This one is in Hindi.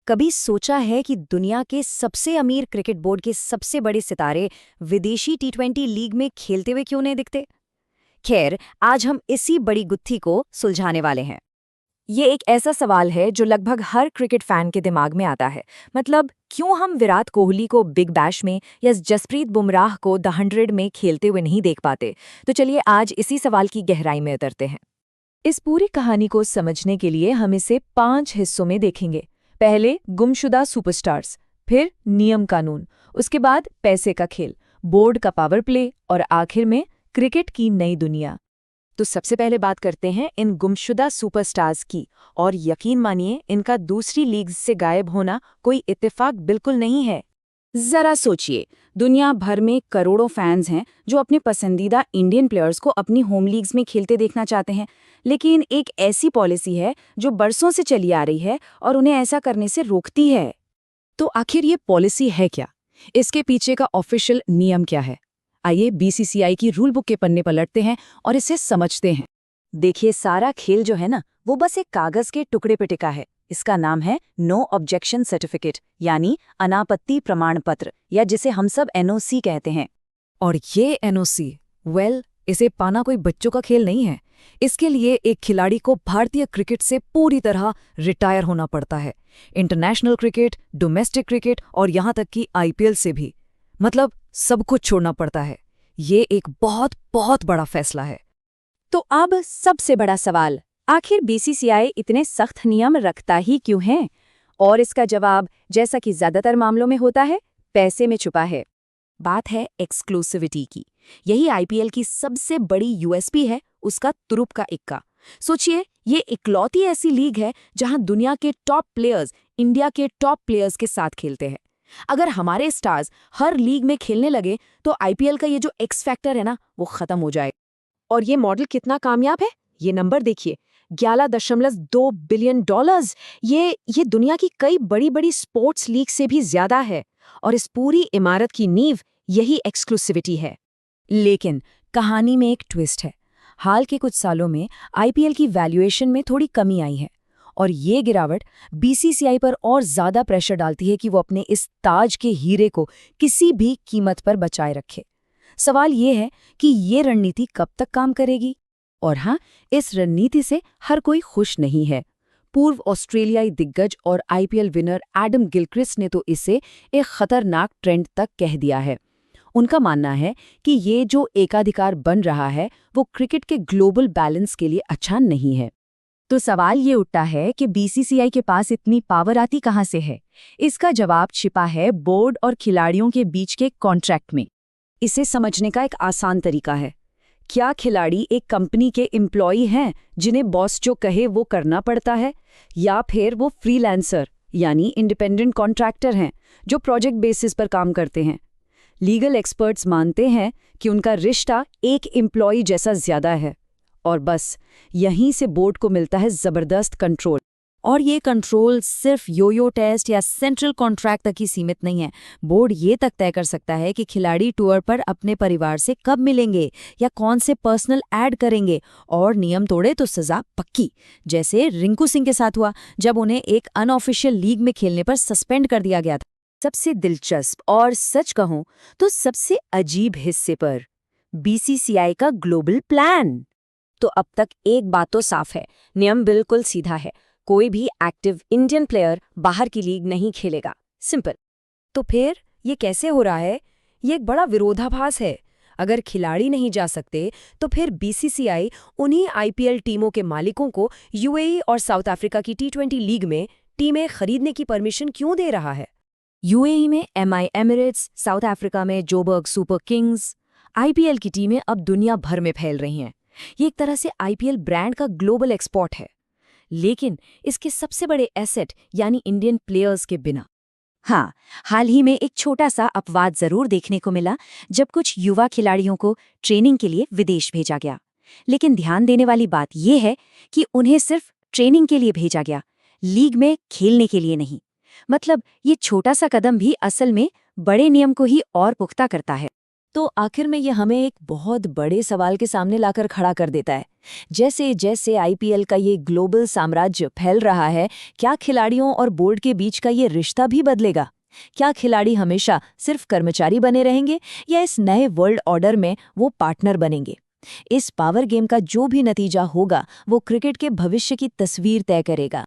कभी सोचा है कि दुनिया के सबसे अमीर क्रिकेट बोर्ड के सबसे बड़े सितारे विदेशी टी20 लीग में खेलते हुए क्यों नहीं दिखते? खैर, आज हम इसी बड़ी गुत्थी को सुलझाने वाले हैं। ये एक ऐसा सवाल है जो लगभग हर क्रिकेट फैन के दिमाग में आता है। मतलब, क्यों हम विराट कोहली को बिग बैश में या जसप्रीत बुमराह को द 100 में खेलते हुए नहीं देख पाते? तो चलिए आज इसी सवाल की गहराई में उतरते हैं। इस पूरी कहानी को समझने के लिए हम इसे 5 हिस्सों में देखेंगे। पहले गुमशुदा सुपरस्टार्स, फिर नियम कानून, उसके बाद पैसे का खेल, बोर्ड का पावर प्ले और आखिर में क्रिकेट की नई दुनिया। तो सबसे पहले बात करते हैं इन गुमशुदा सुपरस्टार्स की, और यकीन मानिए इनका दूसरी लीग से गायब होना कोई इत्तेफाक बिल्कुल नहीं है। जरा सोचिए, दुनिया भर में करोड़ों फैंस हैं जो अपने पसंदीदा इंडियन प्लेयर्स को अपनी होम लीग्स में खेलते देखना चाहते हैं, लेकिन एक ऐसी पॉलिसी है जो बरसों से चली आ रही है और उन्हें ऐसा करने से रोकती है। तो आखिर ये पॉलिसी है क्या? इसके पीछे का ऑफिशियल नियम क्या है? आइए बीसीसीआई की रूल बुक के पन्ने पलटते हैं और इसे समझते हैं। देखिए, सारा खेल जो है ना, वो बस एक कागज के टुकड़े पे टिका है। इसका नाम है नो ऑब्जेक्शन सर्टिफिकेट, यानी अनापत्ति प्रमाण पत्र, या जिसे हम सब एनओसी कहते हैं। और ये एनओसी, इसे पाना कोई बच्चों का खेल नहीं है। इसके लिए एक खिलाड़ी को भारतीय क्रिकेट से पूरी तरह रिटायर होना पड़ता है। इंटरनेशनल क्रिकेट, डोमेस्टिक क्रिकेट और यहाँ तक कि आईपीएल से भी। मतलब सब कुछ छोड़ना पड़ता है। ये एक बहुत बहुत बड़ा फैसला है। तो अब सबसे बड़ा सवाल, आखिर बीसीसीआई इतने सख्त नियम रखता ही क्यों है? और इसका जवाब, जैसा कि ज्यादातर मामलों में होता है, पैसे में छुपा है। बात है एक्सक्लूसिविटी की। यही आईपीएल की सबसे बड़ी यूएसपी है, उसका तुरुप का इक्का। सोचिए, ये इकलौती ऐसी लीग है जहां दुनिया के टॉप प्लेयर्स इंडिया के टॉप प्लेयर्स के साथ खेलते हैं। अगर हमारे स्टार्स हर लीग में खेलने लगे तो आईपीएल का ये जो एक्स फैक्टर है ना, वो खत्म हो जाए। और ये मॉडल कितना कामयाब है, ये नंबर देखिए, $11.2 बिलियन। ये दुनिया की कई बड़ी बड़ी स्पोर्ट्स लीग से भी ज्यादा है। और इस पूरी इमारत की नींव यही एक्सक्लूसिविटी है। लेकिन कहानी में एक ट्विस्ट है। हाल के कुछ सालों में आईपीएल की वैल्यूएशन में थोड़ी कमी आई है, और ये गिरावट बीसीसीआई पर और ज्यादा प्रेशर डालती है कि वो अपने इस ताज के हीरे को किसी भी कीमत पर बचाए रखे। सवाल ये है कि ये रणनीति कब तक काम करेगी? और हाँ, इस रणनीति से हर कोई खुश नहीं है। पूर्व ऑस्ट्रेलियाई दिग्गज और आईपीएल विनर एडम गिलक्रिस्ट ने तो इसे एक खतरनाक ट्रेंड तक कह दिया है। उनका मानना है कि ये जो एकाधिकार बन रहा है, वो क्रिकेट के ग्लोबल बैलेंस के लिए अच्छा नहीं है। तो सवाल ये उठता है कि बीसीसीआई के पास इतनी पावर आती कहाँ से है? इसका जवाब छिपा है बोर्ड और खिलाड़ियों के बीच के कॉन्ट्रैक्ट में। इसे समझने का एक आसान तरीका है। क्या खिलाड़ी एक कंपनी के एम्प्लॉई हैं जिन्हें बॉस जो कहे वो करना पड़ता है, या फिर वो फ्रीलांसर यानी इंडिपेंडेंट कॉन्ट्रैक्टर हैं जो प्रोजेक्ट बेसिस पर काम करते हैं? लीगल एक्सपर्ट्स मानते हैं कि उनका रिश्ता एक एम्प्लॉई जैसा ज्यादा है, और बस यहीं से बोर्ड को मिलता है जबरदस्त कंट्रोल। और ये कंट्रोल सिर्फ योयो टेस्ट या सेंट्रल कॉन्ट्रैक्ट तक ही सीमित नहीं है। बोर्ड ये तक तय कर सकता है कि खिलाड़ी टूर पर अपने परिवार से कब मिलेंगे या कौन से पर्सनल ऐड करेंगे, और नियम तोड़े तो सजा पक्की, जैसे रिंकू सिंह के साथ हुआ जब उन्हें एक अनऑफिशियल लीग में खेलने पर सस्पेंड कर दिया गया था। सबसे दिलचस्प और सच कहूं तो सबसे अजीब हिस्से पर, बीसीसीआई का ग्लोबल प्लान। तो अब तक एक बात तो साफ है, नियम बिल्कुल सीधा है। कोई भी एक्टिव इंडियन प्लेयर बाहर की लीग नहीं खेलेगा। सिंपल। तो फिर ये कैसे हो रहा है? ये एक बड़ा विरोधाभास है। अगर खिलाड़ी नहीं जा सकते तो फिर बीसीसीआई उन्हीं आईपीएल टीमों के मालिकों को यूएई और साउथ अफ्रीका की टी20 लीग में टीमें खरीदने की परमिशन क्यों दे रहा है? यूएई में एमआई एमिरेट्स, साउथ अफ्रीका में जोबर्ग सुपर किंग्स। आईपीएल की टीमें अब दुनिया भर में फैल रही हैं। ये एक तरह से आईपीएल ब्रांड का ग्लोबल एक्सपोर्ट है, लेकिन इसके सबसे बड़े एसेट यानी इंडियन प्लेयर्स के बिना। हाँ, हाल ही में एक छोटा सा अपवाद जरूर देखने को मिला जब कुछ युवा खिलाड़ियों को ट्रेनिंग के लिए विदेश भेजा गया। लेकिन ध्यान देने वाली बात यह है कि उन्हें सिर्फ ट्रेनिंग के लिए भेजा गया, लीग में खेलने के लिए नहीं। मतलब ये छोटा सा कदम भी असल में बड़े नियम को ही और पुख्ता करता है। तो आखिर में ये हमें एक बहुत बड़े सवाल के सामने लाकर खड़ा कर देता है। जैसे जैसे आईपीएल का ये ग्लोबल साम्राज्य फैल रहा है, क्या खिलाड़ियों और बोर्ड के बीच का ये रिश्ता भी बदलेगा? क्या खिलाड़ी हमेशा सिर्फ कर्मचारी बने रहेंगे या इस नए वर्ल्ड ऑर्डर में वो पार्टनर बनेंगे? इस पावर गेम का जो भी नतीजा होगा वो क्रिकेट के भविष्य की तस्वीर तय करेगा।